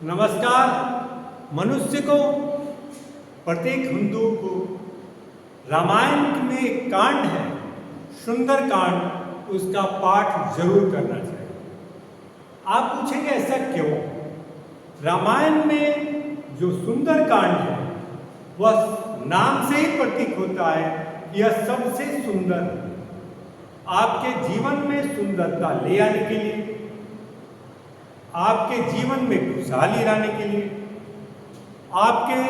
नमस्कार। मनुष्य को, प्रत्येक हिंदू को रामायण में एक कांड है, सुंदर कांड, उसका पाठ जरूर करना चाहिए। आप पूछेंगे ऐसा क्यों? रामायण में जो सुंदर कांड है वह नाम से ही प्रतीक होता है कि यह सबसे सुंदर है। आपके जीवन में सुंदरता ले आने के लिए, आपके जीवन में खुशहाली लाने के लिए, आपके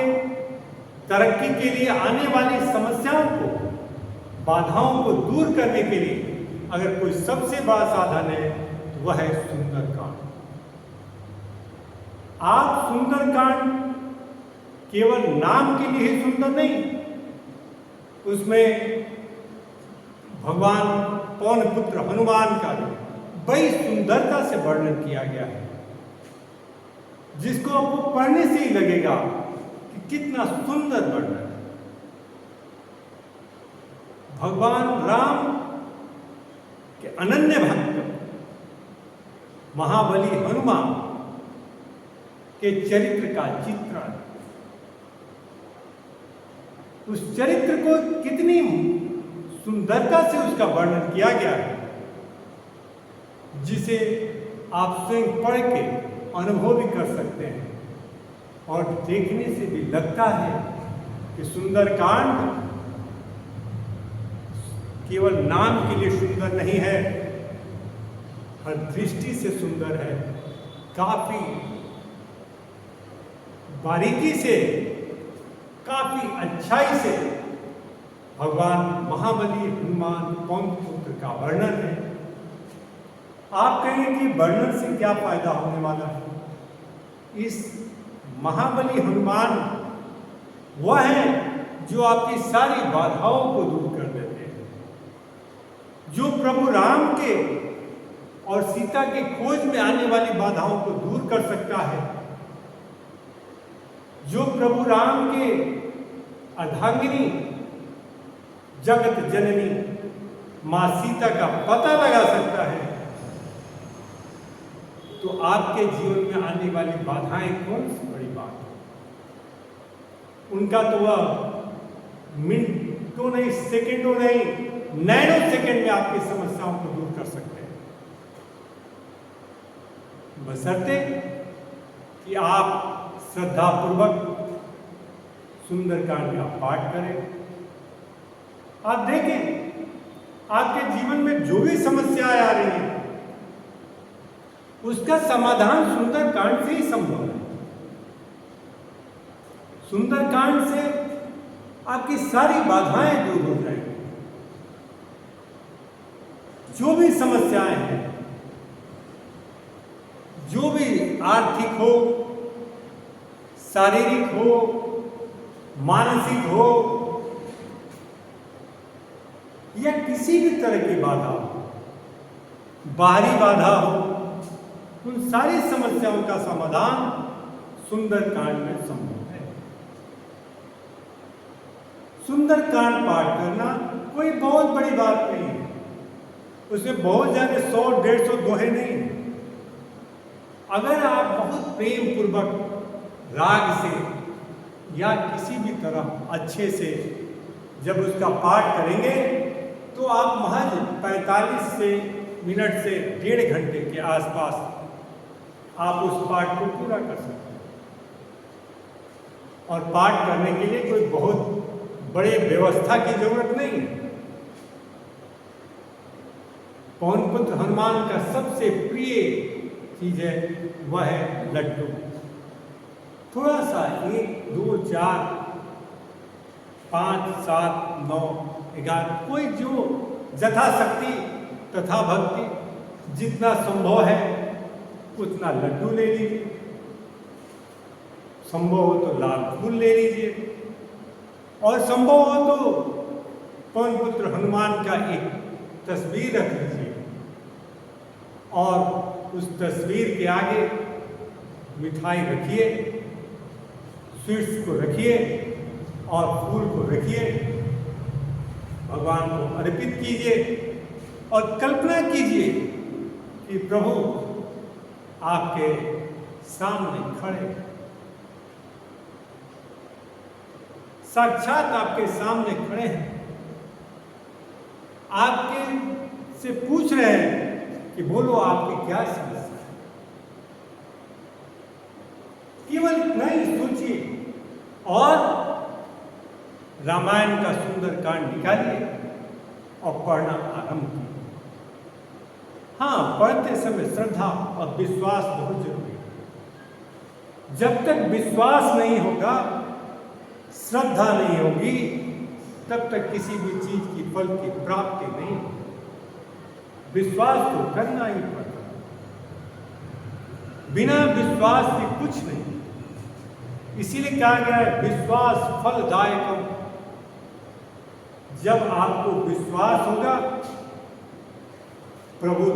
तरक्की के लिए, आने वाली समस्याओं को, बाधाओं को दूर करने के लिए अगर कोई सबसे बड़ा साधन है तो वह है सुंदरकांड। आप सुंदरकांड केवल नाम के लिए ही सुंदर नहीं, उसमें भगवान पवन पुत्र हनुमान का बड़ी सुंदरता से वर्णन किया गया है, जिसको आपको पढ़ने से ही लगेगा कि कितना सुंदर वर्णन है। भगवान राम के अनन्य भक्त महाबली हनुमान के चरित्र का चित्रण, उस चरित्र को कितनी सुंदरता से उसका वर्णन किया गया है, जिसे आप स्वयं पढ़ के अनुभव भी कर सकते हैं। और देखने से भी लगता है कि सुंदरकांड केवल नाम के लिए सुंदर नहीं है, हर दृष्टि से सुंदर है। काफी बारीकी से, काफी अच्छाई से भगवान महाबली हनुमान पवन पुत्र का वर्णन है। आप कहेंगे कि वर्णन से क्या फायदा होने वाला है? इस महाबली हनुमान वह है जो आपकी सारी बाधाओं को दूर कर देते हैं, जो प्रभु राम के और सीता के खोज में आने वाली बाधाओं को दूर कर सकता है, जो प्रभु राम के अर्धांगिनी जगत जननी मां सीता का पता लगा सकता है। तो आपके जीवन में आने वाली बाधाएं कौन सी बड़ी बात है? उनका तो वह मिनटों नहीं, सेकंडों नहीं, नैनो सेकंड में आपकी समस्याओं को दूर कर सकते हैं, बशर्ते कि आप श्रद्धापूर्वक सुंदरकांड का पाठ करें। आप देखें, आपके जीवन में जो भी समस्याएं आ रही हैं उसका समाधान सुंदरकांड से ही संभव है। सुंदरकांड से आपकी सारी बाधाएं दूर हो जाएंगी। जो भी समस्याएं हैं, जो भी आर्थिक हो, शारीरिक हो, मानसिक हो, या किसी भी तरह की बाधा हो, बाहरी बाधा हो, उन सारी समस्याओं का समाधान सुंदरकांड में संभव है। सुंदरकांड पाठ करना कोई बहुत बड़ी बात नहीं है, उसमें बहुत ज्यादा 100, 150 दोहे नहीं है। अगर आप बहुत प्रेम पूर्वक राग से या किसी भी तरह अच्छे से जब उसका पाठ करेंगे तो आप महज 45 मिनट से 1.5 घंटे के आसपास आप उस पाठ को पूरा कर सकते हैं। और पाठ करने के लिए कोई बहुत बड़े व्यवस्था की जरूरत नहीं है। पवन पुत्र हनुमान का सबसे प्रिय चीज है, वह है लड्डू। थोड़ा सा 1, 2, 4, 5, 7, 9, 11, कोई जो यथाशक्ति तथा भक्ति जितना संभव है उतना लड्डू ले लीजिए। संभव हो तो लाल फूल ले लीजिए, और संभव हो तो पवन पुत्र हनुमान का एक तस्वीर रख लीजिए, और उस तस्वीर के आगे मिठाई रखिए, स्वीट्स को रखिए और फूल को रखिए, भगवान को अर्पित कीजिए और कल्पना कीजिए कि प्रभु आपके सामने खड़े हैं, साक्षात आपके सामने खड़े हैं, आपके से पूछ रहे हैं कि बोलो आपकी क्या समस्या है। केवल इतना ही सोचिए और रामायण का सुंदर कांड निकालिए और पढ़ना आरंभ कीजिए। हाँ, पढ़ते समय श्रद्धा और विश्वास बहुत जरूरी है। जब तक विश्वास नहीं होगा, श्रद्धा नहीं होगी, तब तक किसी भी चीज की फल की प्राप्ति नहीं होगी। विश्वास तो करना ही पड़ता है, बिना विश्वास के कुछ नहीं। इसीलिए कहा गया है विश्वास फलदायक। जब आपको विश्वास होगा, प्रभु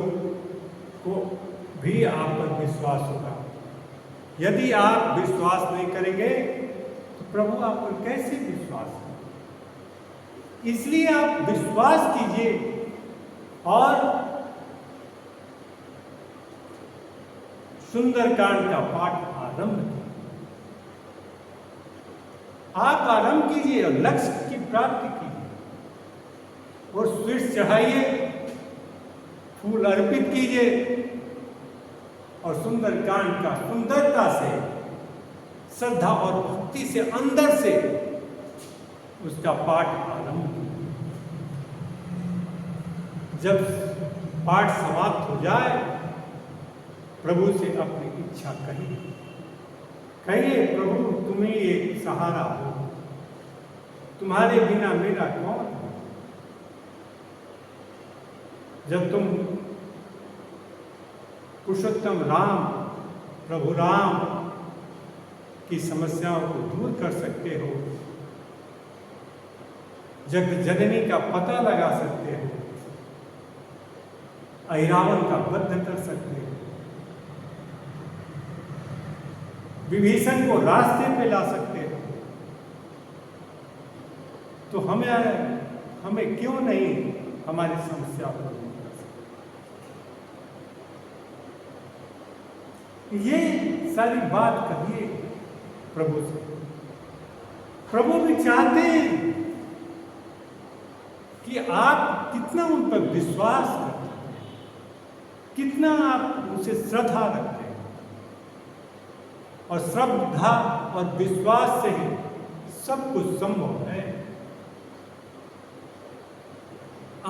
को भी आप पर विश्वास होगा। यदि आप विश्वास नहीं करेंगे तो प्रभु आप पर कैसे विश्वास करेंगे? इसलिए आप विश्वास कीजिए और सुंदरकांड का पाठ आरंभ कीजिए। आप आरंभ कीजिए और लक्ष्य की प्राप्ति कीजिए और स्वीट चढ़ाइए, फूल अर्पित कीजिए और सुंदरकांड का सुंदरता से, श्रद्धा और भक्ति से, अंदर से उसका पाठ आरंभ कीजिए। जब पाठ समाप्त हो जाए, प्रभु से अपनी इच्छा कहिए प्रभु तुम्हें ये सहारा हो, तुम्हारे बिना मेरा कौन है। जब तुम पुरुषोत्तम राम, प्रभु राम की समस्याओं को दूर कर सकते हो, जग जननी का पता लगा सकते हो, अहिरावण का वध कर सकते हो, विभीषण को रास्ते पे ला सकते हो, तो हमें क्यों नहीं हमारी समस्या को दूर कर सकते। ये सारी बात कहिए प्रभु से। प्रभु भी चाहते हैं कि आप कितना उन पर विश्वास करते हैं, कितना आप उनसे श्रद्धा रखते हैं। और श्रद्धा और विश्वास से ही सब कुछ संभव है।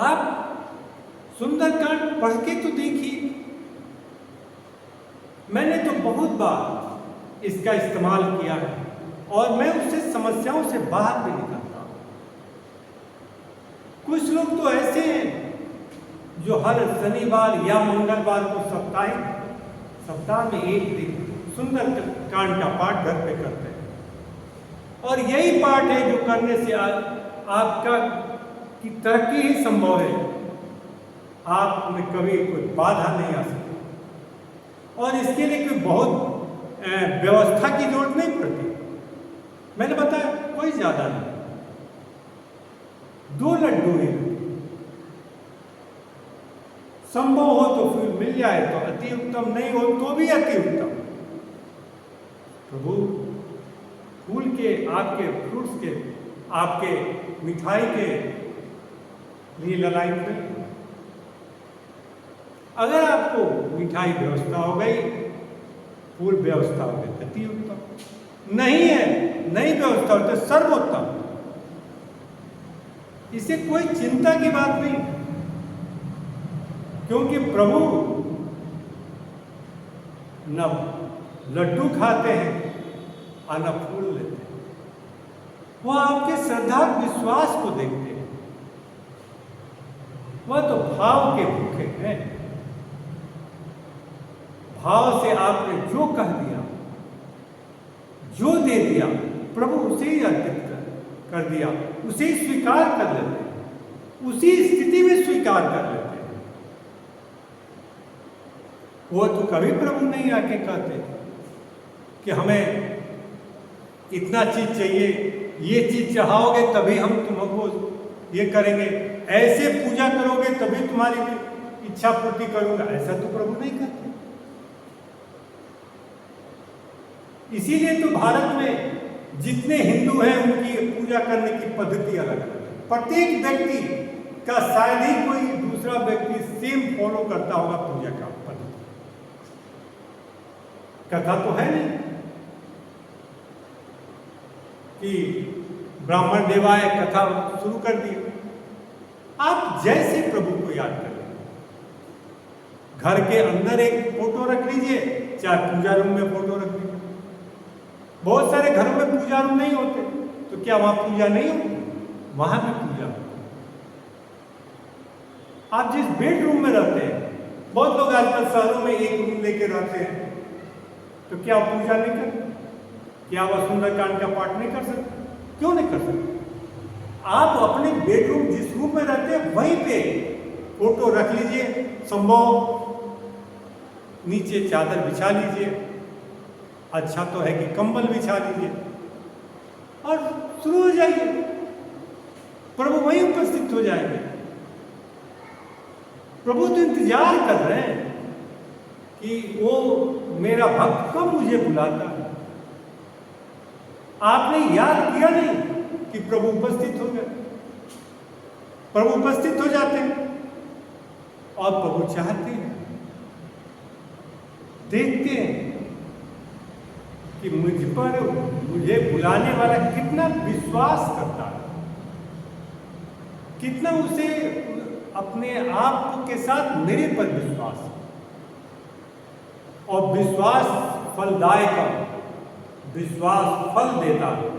आप सुंदरकांड पढ़ के तो देखिए। मैंने तो बहुत बार इसका इस्तेमाल किया है और मैं उससे समस्याओं से बाहर भी निकलता हूं। कुछ लोग तो ऐसे हैं जो हर शनिवार या मंगलवार को सप्ताह में एक दिन सुंदरकांड का पाठ घर पे करते हैं और यही पाठ है जो करने से आपका की तरक्की ही संभव है। आप में कभी कोई बाधा नहीं आ सकती और इसके लिए कोई बहुत व्यवस्था की जरूरत नहीं पड़ती। मैंने बताया कोई ज्यादा नहीं, 2 लड्डू ही संभव हो तो फिर मिल जाए तो अति उत्तम, नहीं हो तो भी अति उत्तम। प्रभु फूल के, आपके फ्रूट्स के, आपके मिठाई के लिए ललायत नहीं। अगर आपको मिठाई व्यवस्था हो गई, फूल व्यवस्था हो गई, अति उत्तम। नहीं है, नहीं व्यवस्था हो तो सर्वोत्तम। इससे कोई चिंता की बात नहीं, क्योंकि प्रभु न लड्डू खाते हैं और न फूल लेते हैं। वह आपके श्रद्धा विश्वास को देखते हैं। वह तो भाव के भूखे हैं। भाव से आपने जो कह दिया, जो दे दिया, प्रभु उसे ही अर्पित कर दिया, उसे ही स्वीकार कर लेते हैं, उसी स्थिति में स्वीकार कर लेते हैं। वो तो कभी प्रभु नहीं आके कहते कि हमें इतना चीज चाहिए, ये चीज चाहोगे तभी हम तुमको ये करेंगे, ऐसे पूजा करोगे तभी तुम्हारी इच्छा पूर्ति करूंगा। ऐसा तो प्रभु नहीं करते। इसीलिए तो भारत में जितने हिंदू हैं उनकी पूजा करने की पद्धति अलग अलग है। प्रत्येक व्यक्ति का शायद ही कोई दूसरा व्यक्ति सेम फॉलो करता होगा पूजा का पद्धति। कथा तो है नहीं कि ब्राह्मण देवाय कथा शुरू कर दी। आप जैसे प्रभु को याद करें, घर के अंदर एक फोटो रख लीजिए, चाहे पूजा रूम में फोटो रख लीजिए। बहुत सारे घरों में पूजा रूम नहीं होते, तो क्या वहां पूजा नहीं होती? वहां भी पूजा होती। आप जिस बेडरूम में रहते हैं, बहुत लोग आजकल शहरों में एक रूम लेके रहते हैं, तो क्या पूजा नहीं करते? क्या वह सुंदरकांड का पाठ नहीं कर सकते? क्यों नहीं कर सकते? आप अपने बेडरूम जिस रूम में रहते हैं वहीं पे फोटो रख लीजिए, संभव नीचे चादर बिछा लीजिए, अच्छा तो है कि कंबल बिछा लीजिए और शुरू हो जाइए। प्रभु वहीं उपस्थित हो जाएंगे। प्रभु तो इंतजार कर रहे हैं कि वो मेरा भक्त कब मुझे बुलाता है। आपने याद किया नहीं कि प्रभु उपस्थित हो गए। प्रभु उपस्थित हो जाते हैं और प्रभु चाहते हैं, देखते हैं कि मुझ पर मुझे बुलाने वाला कितना विश्वास करता है, कितना उसे अपने आप के साथ मेरे पर विश्वास है। और विश्वास फलदायक है, विश्वास फल देता है।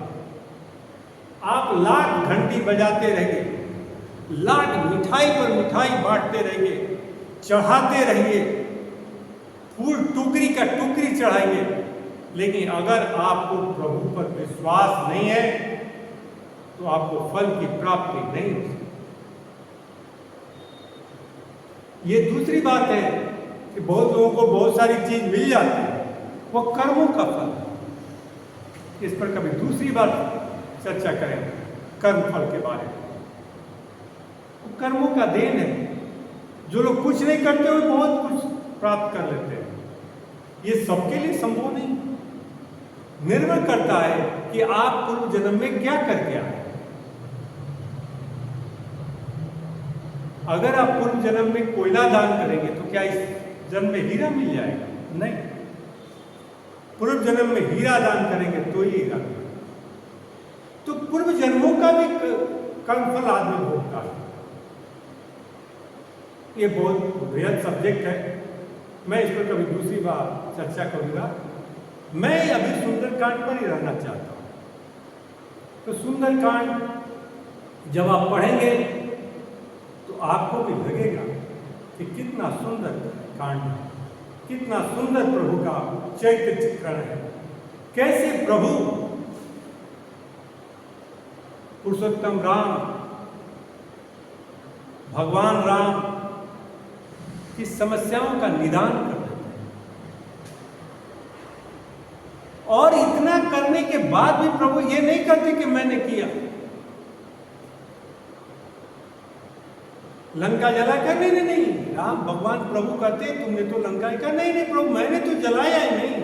आप लाख घंटी बजाते रहेंगे, लाख मिठाई पर मिठाई बांटते रहेंगे, चढ़ाते रहिए, फूल टुकड़ी का टुकड़ी चढ़ाइए, लेकिन अगर आपको प्रभु पर विश्वास नहीं है तो आपको फल की प्राप्ति नहीं हो सकती। ये दूसरी बात है कि बहुत लोगों को बहुत सारी चीज मिल जाती है, वो कर्मों का फल। इस पर कभी दूसरी बार चर्चा करें, कर्म फल के बारे में। वो कर्मों का देन है। जो लोग कुछ नहीं करते हुए बहुत कुछ प्राप्त कर लेते हैं, ये सबके लिए संभव नहीं। निर्भर करता है कि आप पूर्व जन्म में क्या करके आए। अगर आप पूर्व जन्म में कोयला दान करेंगे तो क्या इस जन्म में हीरा मिल जाएगा? नहीं। पूर्व जन्म में हीरा दान करेंगे तो ही हीरा मिलेगा। तो पूर्व जन्मों का भी कर्मफल आदमी भोगता है। ये बहुत बृहद सब्जेक्ट है, मैं इस पर कभी दूसरी बार चर्चा करूंगा। मैं अभी सुंदरकांड पर ही रहना चाहता हूं। तो सुंदरकांड जब आप पढ़ेंगे तो आपको भी लगेगा कि कितना सुंदर कांड है, कितना सुंदर प्रभु का चैत्य चित्रण है। कैसे प्रभु पुरुषोत्तम राम, भगवान राम की समस्याओं का निदान कर देते हैं। और इतना करने के बाद भी प्रभु ये नहीं करते कि मैंने किया। लंका जला कर नहीं नहीं नहीं, राम भगवान प्रभु कहते तुमने तो लंका का नहीं नहीं प्रभु मैंने तो जलाया ही नहीं,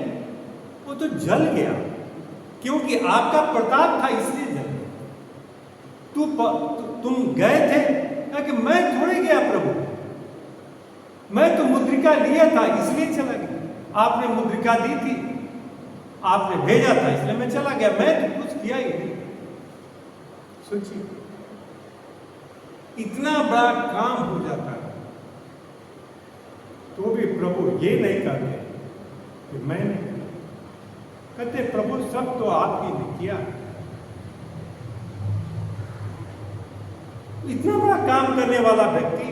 वो तो जल गया क्योंकि आपका प्रताप था इसलिए जल गया। तुम गए थे कि मैं थोड़े गया प्रभु, मैं तो मुद्रिका लिया था इसलिए चला गया। आपने मुद्रिका दी थी, आपने भेजा था इसलिए मैं चला गया, मैं तो कुछ किया ही नहीं। सोचिए इतना बड़ा काम हो जाता है तो भी प्रभु ये नहीं कहते कि मैंने, कहते प्रभु सब तो आप ही ने किया। इतना बड़ा काम करने वाला व्यक्ति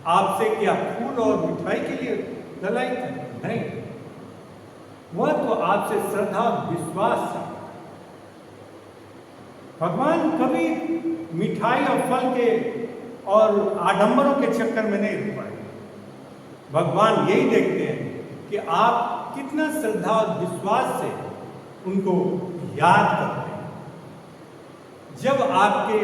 आपसे क्या फूल और मिठाई के लिए ललाई था? नहीं, वह तो आपसे श्रद्धा और विश्वास था। भगवान कभी मिठाई और फल के और आडंबरों के चक्कर में नहीं रुक पाए। भगवान यही देखते हैं कि आप कितना श्रद्धा और विश्वास से उनको याद करते हैं। जब आपके